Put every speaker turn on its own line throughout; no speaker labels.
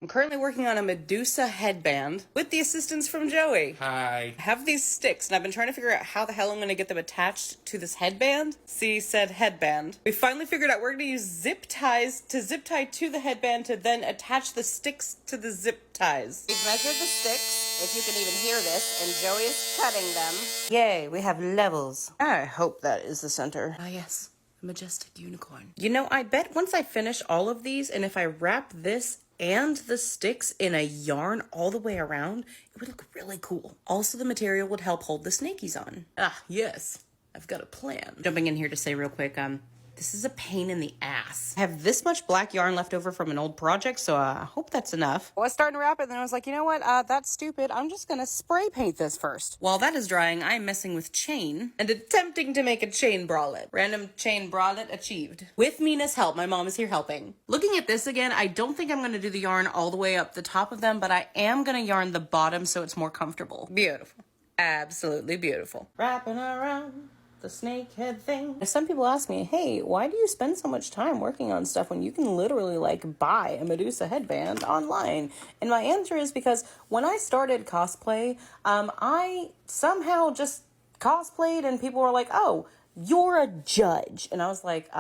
I'm currently working on a Medusa headband with the assistance from Joey.
Hi.
I have these sticks, and I've been trying to figure out how the hell I'm going to get them attached to this headband. See, said headband. We finally figured out we're going to use zip ties to zip tie to the headband to then attach the sticks to the zip ties. We've measured the sticks, if you can even hear this, and Joey is cutting them. Yay, we have levels. I hope that is the center. Ah, yes. A majestic unicorn. You know, I bet once I finish all of these, and if I wrap this and the sticks in a yarn all the way around, it would look really cool. Also, the material would help hold the snakies on. Ah, yes. I've got a plan. Jumping in here to say real quick, this is a pain in the ass. I have this much black yarn left over from an old project, so I hope that's enough. I was starting to wrap it, and then I was like, you know what? That's stupid. I'm just gonna spray paint this first. While that is drying, I'm messing with chain and attempting to make a chain bralette. Random chain bralette achieved. With Mina's help, my mom is here helping. Looking at this again, I don't think I'm gonna do the yarn all the way up the top of them, but I am gonna yarn the bottom so it's more comfortable. Beautiful. Absolutely beautiful. Wrapping around the snake head thing. Some people ask me, hey, why do you spend so much time working on stuff when you can literally like buy a Medusa headband online? And my answer is because when I started cosplay, I somehow just cosplayed and people were like, oh, you're a judge. And I was like,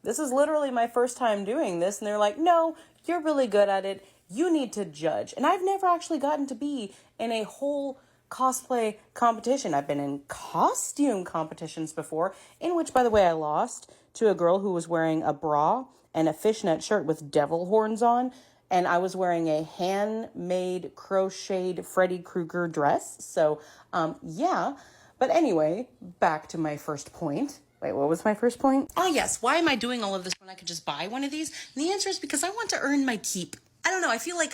this is literally my first time doing this. And they're like, no, you're really good at it. You need to judge. And I've never actually gotten to be in a whole cosplay competition. I've been in costume competitions before, in which, by the way, I lost to a girl who was wearing a bra and a fishnet shirt with devil horns on, and I was wearing a handmade crocheted Freddy Krueger dress. So, yeah. But anyway, back to my first point. Wait, what was my first point? Oh, yes. Why am I doing all of this when I could just buy one of these? And the answer is because I want to earn my keep. I don't know. I feel like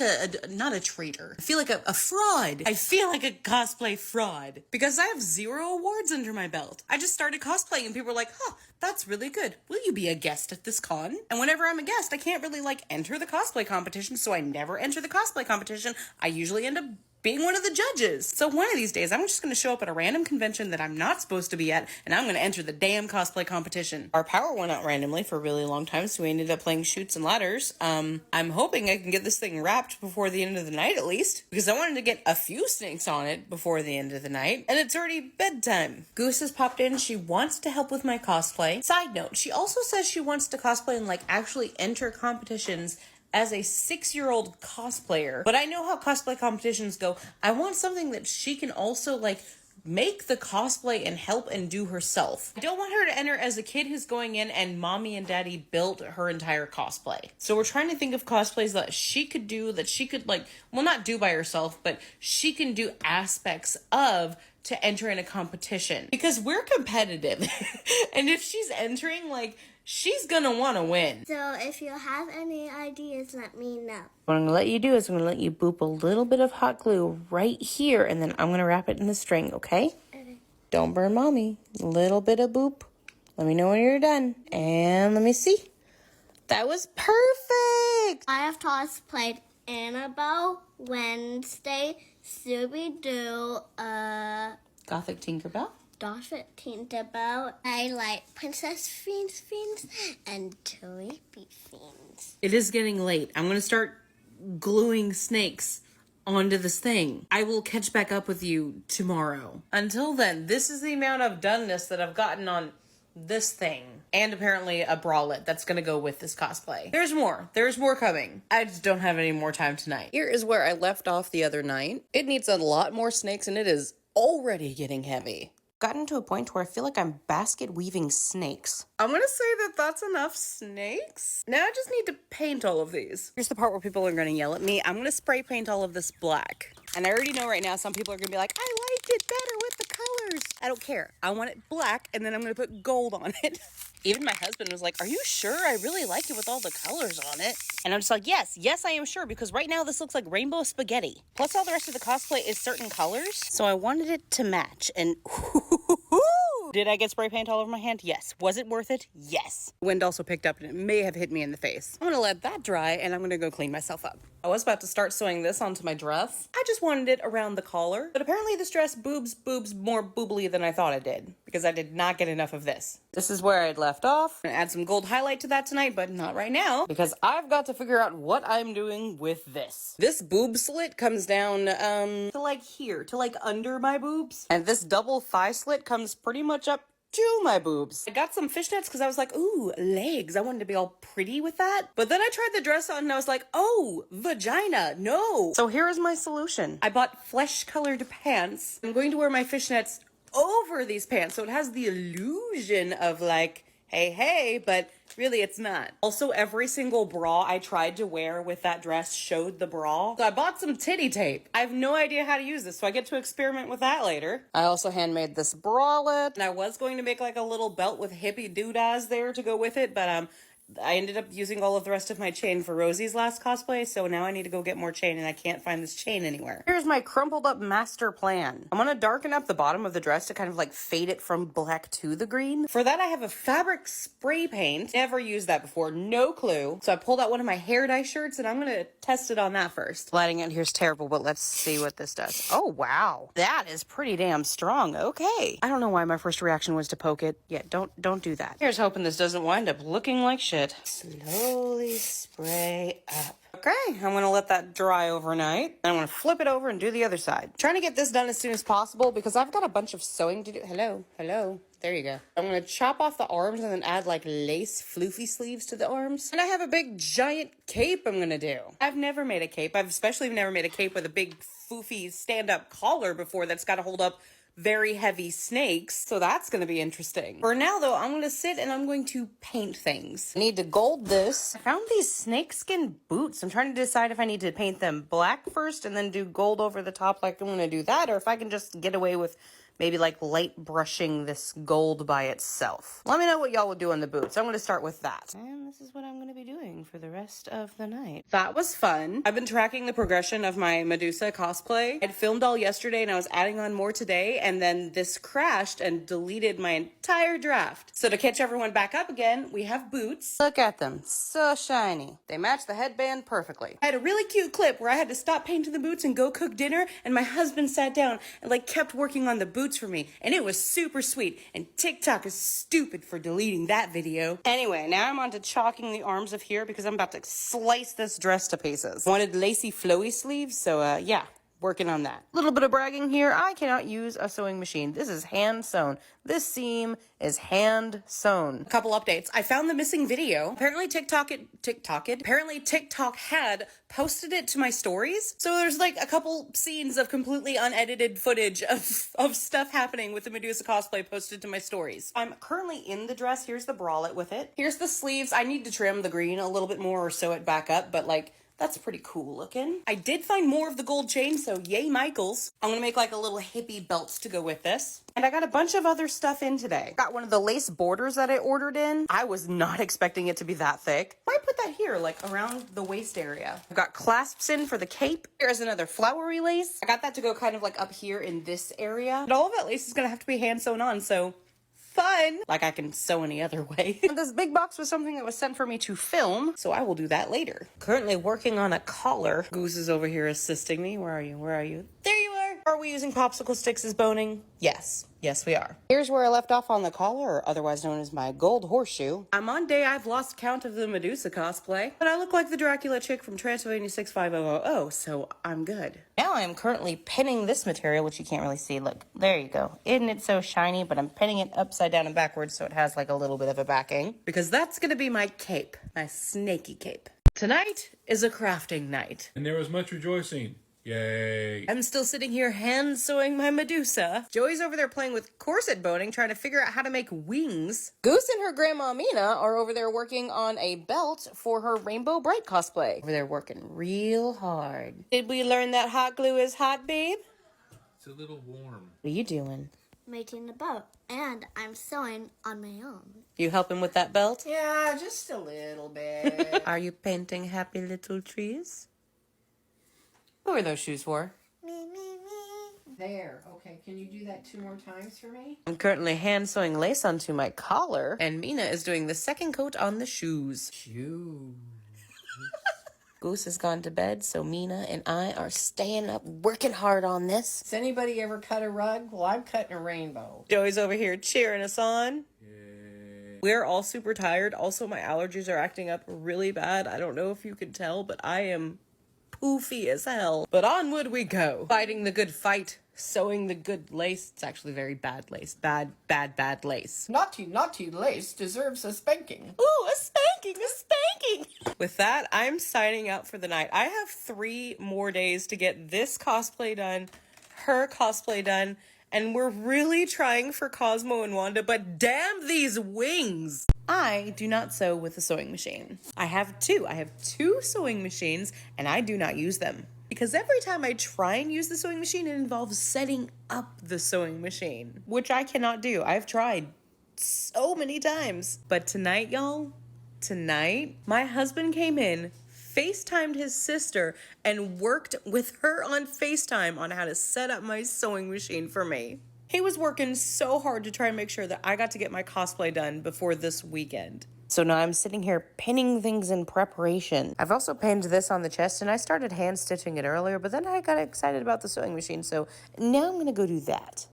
not a traitor. I feel like a fraud. I feel like a cosplay fraud because I have 0 awards under my belt. I just started cosplaying and people were like, huh, that's really good. Will you be a guest at this con? And whenever I'm a guest, I can't really like enter the cosplay competition. So I never enter the cosplay competition. I usually end up being one of the judges. So one of these days, I'm just going to show up at a random convention that I'm not supposed to be at, and I'm going to enter the damn cosplay competition. Our power went out randomly for a really long time, so we ended up playing Chutes and Ladders. I'm hoping I can get this thing wrapped before the end of the night at least, because I wanted to get a few snakes on it before the end of the night, and it's already bedtime. Goose has popped in. She wants to help with my cosplay. Side note, she also says she wants to cosplay and like actually enter competitions as a 6-year-old cosplayer. But I know how cosplay competitions go. I want something that she can also like make the cosplay and help and do herself. I don't want her to enter as a kid who's going in and mommy and daddy built her entire cosplay. So we're trying to think of cosplays that she could do, that she could like, well, not do by herself, but she can do aspects of to enter in a competition. Because we're competitive. And if she's entering, like, she's gonna want to win.
So if you have any ideas, let me know.
What I'm gonna let you do is I'm gonna let you boop a little bit of hot glue right here, and then I'm gonna wrap it in the string, okay?
Okay.
Don't burn mommy. A little bit of boop. Let me know when you're done. And let me see. That was perfect!
I have cosplayed Annabelle, Wednesday, Scooby-Doo,
Gothic Tinkerbell.
Daffet Tinkerbell. I like Princess Fiends, and Toy Fiends.
It is getting late. I'm gonna start gluing snakes onto this thing. I will catch back up with you tomorrow. Until then, this is the amount of doneness that I've gotten on this thing. And apparently a bralette that's gonna go with this cosplay. There's more coming. I just don't have any more time tonight. Here is where I left off the other night. It needs a lot more snakes and it is already getting heavy. Gotten to a point where I feel like I'm basket weaving snakes. I'm gonna say that that's enough snakes. Now I just need to paint all of these. Here's the part where people are gonna yell at me. I'm gonna spray paint all of this black. And I already know right now some people are gonna be like, I liked it better with the colors. I don't care. I want it black and then I'm gonna put gold on it. Even my husband was like, are you sure? I really like it with all the colors on it. And I'm just like, yes, I am sure, because right now this looks like rainbow spaghetti. Plus all the rest of the cosplay is certain colors. So I wanted it to match. And did I get spray paint all over my hand? Yes. Was it worth it? Yes. Wind also picked up and it may have hit me in the face. I'm gonna let that dry and I'm gonna go clean myself up. I was about to start sewing this onto my dress. I just wanted it around the collar. But apparently this dress boobs more boobly than I thought it did. because I did not get enough of this. This is where I'd left off. I'm gonna add some gold highlight to that tonight, but not right now, because I've got to figure out what I'm doing with this. This boob slit comes down, to like here, to like under my boobs. And this double thigh slit comes pretty much up to my boobs. I got some fishnets because I was like, ooh, legs. I wanted to be all pretty with that. But then I tried the dress on and I was like, oh, vagina, no. So here is my solution. I bought flesh-colored pants. I'm going to wear my fishnets over these pants, so it has the illusion of like, hey, but really it's not. Also, every single bra I tried to wear with that dress showed the bra. So I bought some titty tape. I have no idea how to use this, so I get to experiment with that later. I also handmade this bralette, and I was going to make like a little belt with hippie doodahs there to go with it, but I ended up using all of the rest of my chain for Rosie's last cosplay, so now I need to go get more chain, and I can't find this chain anywhere. Here's my crumpled up master plan. I'm gonna darken up the bottom of the dress to kind of like fade it from black to the green. For that, I have a fabric spray paint. Never used that before, no clue. So I pulled out one of my hair dye shirts, and I'm gonna test it on that first. Lighting it here's terrible, but let's see what this does. Oh, wow. That is pretty damn strong. Okay. I don't know why my first reaction was to poke it. Yeah, don't do that. Here's hoping this doesn't wind up looking like shit. Slowly spray up. Okay, I'm gonna let that dry overnight. I'm gonna flip it over and do the other side. Trying to get this done as soon as possible because I've got a bunch of sewing to do. Hello. There you go. I'm gonna chop off the arms and then add like lace floofy sleeves to the arms. And I have a big giant cape I'm gonna do. I've never made a cape. I've especially never made a cape with a big foofy stand-up collar before that's gotta hold up very heavy snakes, so that's gonna be interesting. For now though, I'm gonna sit and I'm going to paint things. I need to gold this. I found these snakeskin boots. I'm trying to decide if I need to paint them black first and then do gold over the top like I'm gonna do that, or if I can just get away with maybe like light brushing this gold by itself. Let me know what y'all would do on the boots. I'm gonna start with that. And this is what I'm gonna be doing for the rest of the night. That was fun. I've been tracking the progression of my Medusa cosplay. I'd filmed all yesterday and I was adding on more today, and then this crashed and deleted my entire draft. So to catch everyone back up again, we have boots. Look at them, so shiny. They match the headband perfectly. I had a really cute clip where I had to stop painting the boots and go cook dinner, and my husband sat down and like kept working on the boots for me, and it was super sweet, and TikTok is stupid for deleting that video. Anyway, now I'm on to chalking the arms of here because I'm about to slice this dress to pieces. Wanted lacy flowy sleeves, so yeah, working on that. Little bit of bragging here. I cannot use a sewing machine. This is hand sewn. This seam is hand sewn. A couple updates. I found the missing video. Apparently TikTok had posted it to my stories. So there's like a couple scenes of completely unedited footage of stuff happening with the Medusa cosplay posted to my stories. I'm currently in the dress. Here's the bralette with it. Here's the sleeves. I need to trim the green a little bit more or sew it back up, but like, that's pretty cool looking. I did find more of the gold chain, so yay Michaels. I'm gonna make like a little hippie belt to go with this. And I got a bunch of other stuff in today. Got one of the lace borders that I ordered in. I was not expecting it to be that thick. Might put that here, like around the waist area. I've got clasps in for the cape. Here's another flowery lace. I got that to go kind of like up here in this area. And all of that lace is gonna have to be hand sewn on, so fun. Like I can sew any other way. This big box was something that was sent for me to film, so I will do that later. Currently working on a collar. Goose is over here assisting me. Where are you? Where are you? There you are. Are we using popsicle sticks as boning? Yes. Yes, we are. Here's where I left off on the collar, or otherwise known as my gold horseshoe. I'm on day I've lost count of the Medusa cosplay, but I look like the Dracula chick from Transylvania 65000, so I'm good. Now I am currently pinning this material, which you can't really see. Look, there you go. Isn't it so shiny? But I'm pinning it upside down and backwards so it has like a little bit of a backing, because that's gonna be my cape, my snaky cape. Tonight is a crafting night.
And there was much rejoicing. Yay.
I'm still sitting here hand sewing my Medusa. Joey's over there playing with corset boning, trying to figure out how to make wings. Goose and her grandma Mina are over there working on a belt for her Rainbow Brite cosplay. Over there working real hard. Did we learn that hot glue is hot, babe?
It's a little warm.
What are you doing?
Making the boat, and I'm sewing on my own.
You helping with that belt?
Yeah, just a little bit.
Are you painting happy little trees? Who are those shoes for?
Me.
There. Okay, can you do that 2 more times for me?
I'm currently hand sewing lace onto my collar, and Mina is doing the second coat on the shoes.
Shoes.
Goose has gone to bed, so Mina and I are staying up working hard on this.
Has anybody ever cut a rug? Well, I'm cutting a rainbow.
Joey's over here cheering us on. We're all super tired. Also, my allergies are acting up really bad. I don't know if you can tell, but I am poofy as hell. But onward we go. Fighting the good fight. Sewing the good lace. It's actually very bad lace. Bad lace.
Naughty lace deserves a spanking.
Ooh, a spanking. With that, I'm signing out for the night. I have 3 more days to get this cosplay done, her cosplay done, and we're really trying for Cosmo and Wanda, but damn these wings! I do not sew with a sewing machine. I have 2. I have 2 sewing machines, and I do not use them. Because every time I try and use the sewing machine, it involves setting up the sewing machine, which I cannot do. I've tried so many times. But tonight, y'all, my husband came in, FaceTimed his sister, and worked with her on FaceTime on how to set up my sewing machine for me. He was working so hard to try and make sure that I got to get my cosplay done before this weekend. So now I'm sitting here pinning things in preparation. I've also pinned this on the chest, and I started hand stitching it earlier, but then I got excited about the sewing machine, so now I'm gonna go do that.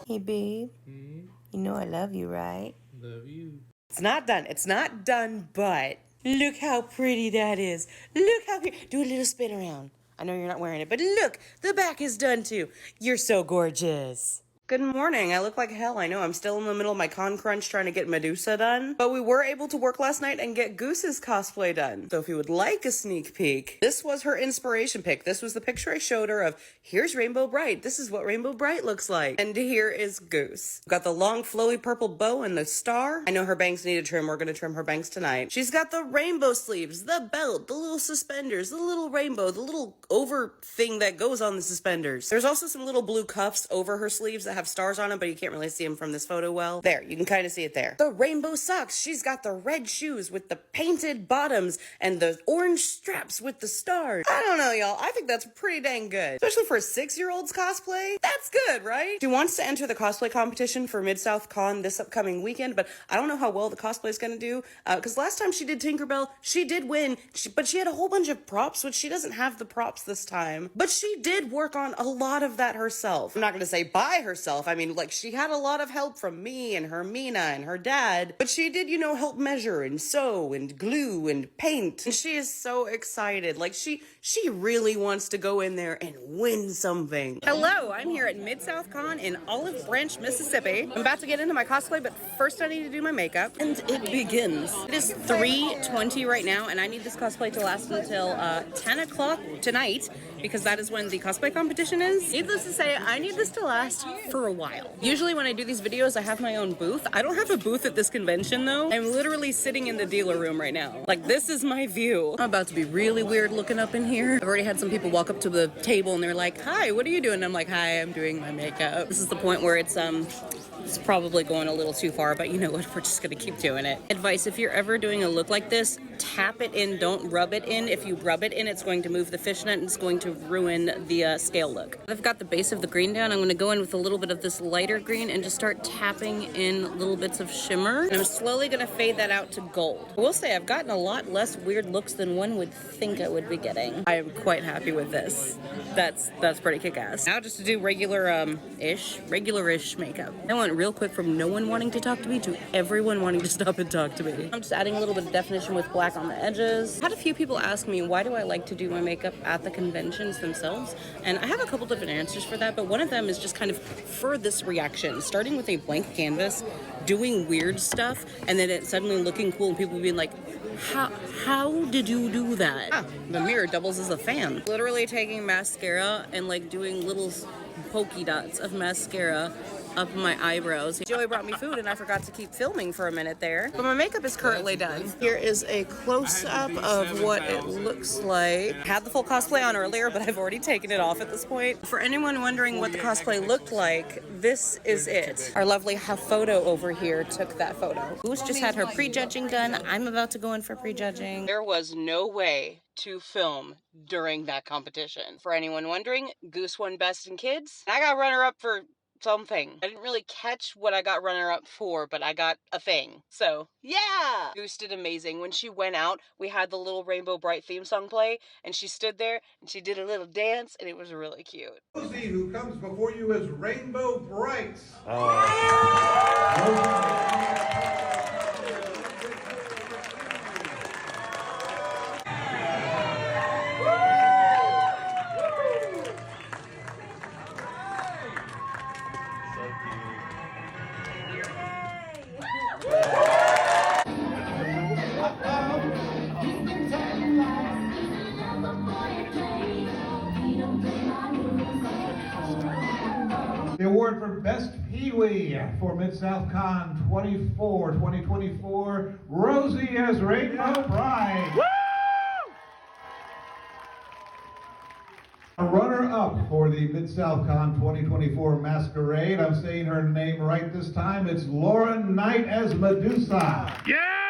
Hey, babe. You know I love you, right?
Love you.
It's not done, but look how pretty that is. Look how pretty. Do a little spin around. I know you're not wearing it, but look, the back is done too. You're so gorgeous. Good morning. I look like hell. I know I'm still in the middle of my con crunch trying to get Medusa done, but we were able to work last night and get Goose's cosplay done. So if you would like a sneak peek, this was her inspiration pic. This was the picture I showed her of, here's Rainbow Brite. This is what Rainbow Brite looks like. And here is Goose. Got the long flowy purple bow and the star. I know her bangs need a trim. We're gonna trim her bangs tonight. She's got the rainbow sleeves, the belt, the little suspenders, the little rainbow, the little over thing that goes on the suspenders. There's also some little blue cuffs over her sleeves that have stars on them, but you can't really see them from this photo well. There, you can kind of see it there. The rainbow socks. She's got the red shoes with the painted bottoms and the orange straps with the stars. I don't know, y'all. I think that's pretty dang good. Especially for a 6-year-old's cosplay. That's good, right? She wants to enter the cosplay competition for Midsouth Con this upcoming weekend, but I don't know how well the cosplay is going to do, because last time she did Tinkerbell, she did win, but she had a whole bunch of props, which she doesn't have the props this time. But she did work on a lot of that herself. I'm not going to say by herself. I mean, like, she had a lot of help from me and her Mina and her dad, but she did, you know, help measure and sew and glue and paint. And she is so excited. Like, she really wants to go in there and win something. Hello, I'm here at Midsouth Con in Olive Branch, Mississippi. I'm about to get into my cosplay, but first I need to do my makeup. And it begins. It is 3:20 right now, and I need this cosplay to last until 10 o'clock tonight, because that is when the cosplay competition is. Needless to say, I need this to last for a while. Usually when I do these videos, I have my own booth. I don't have a booth at this convention though. I'm literally sitting in the dealer room right now. Like, this is my view. I'm about to be really weird looking up in here. I've already had some people walk up to the table and they're like, hi, what are you doing? And I'm like, hi, I'm doing my makeup. This is the point where it's probably going a little too far, but you know what, we're just gonna keep doing it. Advice, if you're ever doing a look like this, tap it in, don't rub it in. If you rub it in, it's going to move the fishnet and it's going to ruin the scale look. I've got the base of the green down. I'm gonna go in with a little bit of this lighter green and just start tapping in little bits of shimmer. And I'm slowly gonna fade that out to gold. I will say I've gotten a lot less weird looks than one would think I would be getting. I am quite happy with this. That's pretty kick-ass. Now just to do regular-ish makeup. I went real quick from no one wanting to talk to me to everyone wanting to stop and talk to me. I'm just adding a little bit of definition with black on the edges. I had a few people ask me, why do I like to do my makeup at the conventions themselves? And I have a couple different answers for that, but one of them is just kind of for this reaction, starting with a blank canvas, doing weird stuff, and then it suddenly looking cool and people being like, how did you do that? Ah, the mirror doubles as a fan. Literally taking mascara and like doing little pokey dots of mascara up my eyebrows. Joey brought me food and I forgot to keep filming for a minute there. But my makeup is currently done. Here is a close-up of what it looks like. I had the full cosplay on earlier, but I've already taken it off at this point. For anyone wondering what the cosplay looked like, this is it. Our lovely photo over here took that photo. Goose just had her prejudging done. I'm about to go in for prejudging. There was no way to film during that competition. For anyone wondering, Goose won Best in Kids. I got runner-up for something. I didn't really catch what I got runner-up for, but I got a thing. So, yeah! Goose did amazing. When she went out, we had the little Rainbow Brite theme song play, and she stood there, and she did a little dance, and it was really cute.
Rosey, who comes before you as Rainbow Brite. The award for Best Pee-wee for Midsouth Con 2024, Rosey as Rainbow Brite. A runner-up for the Midsouth Con 2024 Masquerade. I'm saying her name right this time. It's Lauren Knight as Medusa.
Yeah!